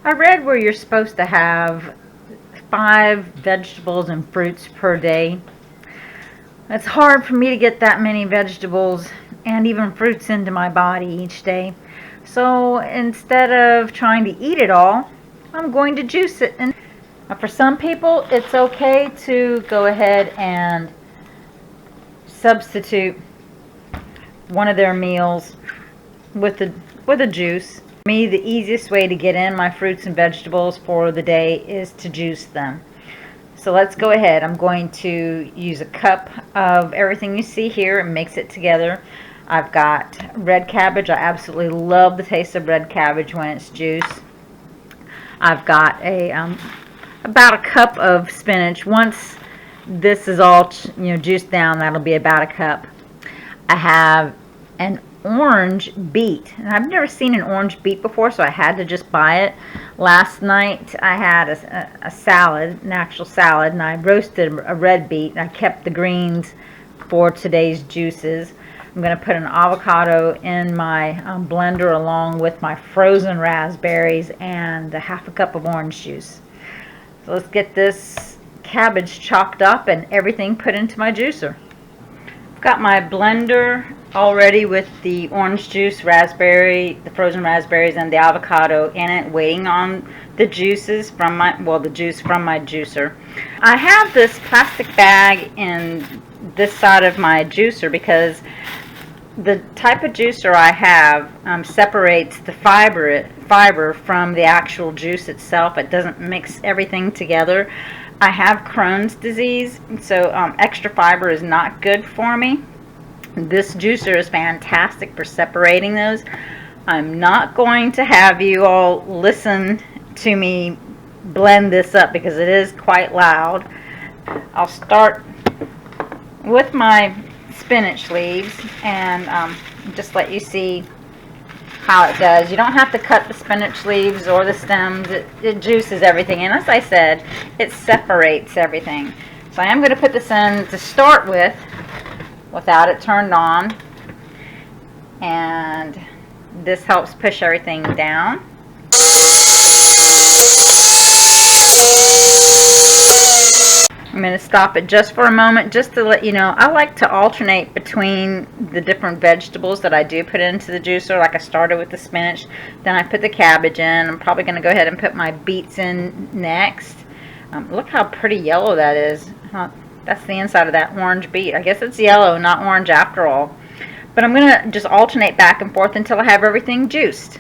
I read where you're supposed to have 5 vegetables and fruits per day. It's hard for me to get that many vegetables and even fruits into my body each day. So instead of trying to eat it all, I'm going to juice it. And for some people, it's okay to go ahead and substitute one of their meals with a juice. For me, the easiest way to get in my fruits and vegetables for the day is to juice them. So let's go ahead. I'm going to use a cup of everything you see here and mix it together. I've got red cabbage. I absolutely love the taste of red cabbage when it's juiced. I've got about a cup of spinach. Once this is all juiced down, that'll be about a cup. I have an orange beet, and I've never seen an orange beet before, so I had to just buy it. Last night I had a salad, an actual salad, and I roasted a red beet. I kept the greens for today's juices. I'm going to put an avocado in my blender along with my frozen raspberries and a half a cup of orange juice. So let's get this cabbage chopped up and everything put into my juicer. I've got my blender already with the orange juice, raspberry, the frozen raspberries, and the avocado in it, waiting on the juices from the juice from my juicer. I have this plastic bag in this side of my juicer because the type of juicer I have separates the fiber from the actual juice itself. It doesn't mix everything together. I have Crohn's disease, so extra fiber is not good for me. This juicer is fantastic for separating those. I'm not going to have you all listen to me blend this up because it is quite loud. I'll start with my spinach leaves and just let you see how it does. You don't have to cut the spinach leaves or the stems. It juices everything, and as I said, it separates everything. So I am going to put this in to start with without it turned on, and this helps push everything down. I'm going to stop it just for a moment just to let you know I like to alternate between the different vegetables that I do put into the juicer. Like I started with the spinach, then I put the cabbage in. I'm probably going to go ahead and put my beets in next. Look how pretty yellow that is. That's the inside of that orange beet. I guess it's yellow, not orange after all. But I'm going to just alternate back and forth until I have everything juiced.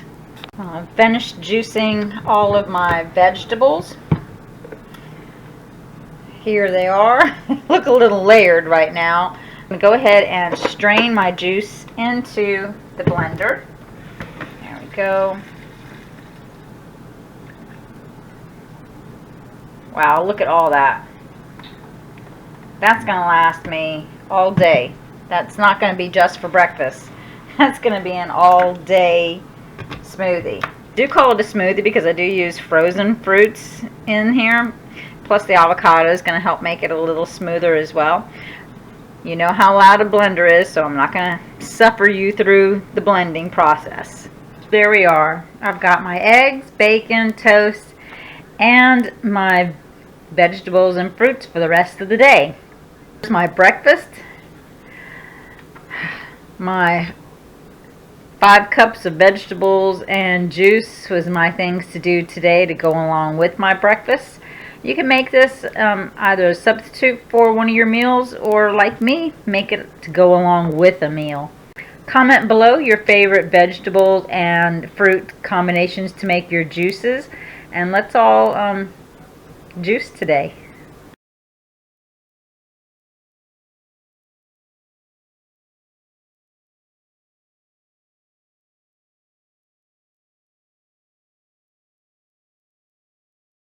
I've finished juicing all of my vegetables. Here they are. Look a little layered right now. I'm going to go ahead and strain my juice into the blender. There we go. Wow, look at all that. That's going to last me all day. That's not going to be just for breakfast. That's going to be an all-day smoothie. I do call it a smoothie because I do use frozen fruits in here. Plus the avocado is going to help make it a little smoother as well. You know how loud a blender is, so I'm not going to suffer you through the blending process. There we are. I've got my eggs, bacon, toast, and my vegetables and fruits for the rest of the day. Here's my breakfast. My 5 cups of vegetables and juice was my things to do today to go along with my breakfast. You can make this either a substitute for one of your meals, or like me, make it to go along with a meal. Comment below your favorite vegetables and fruit combinations to make your juices, and let's all juice today.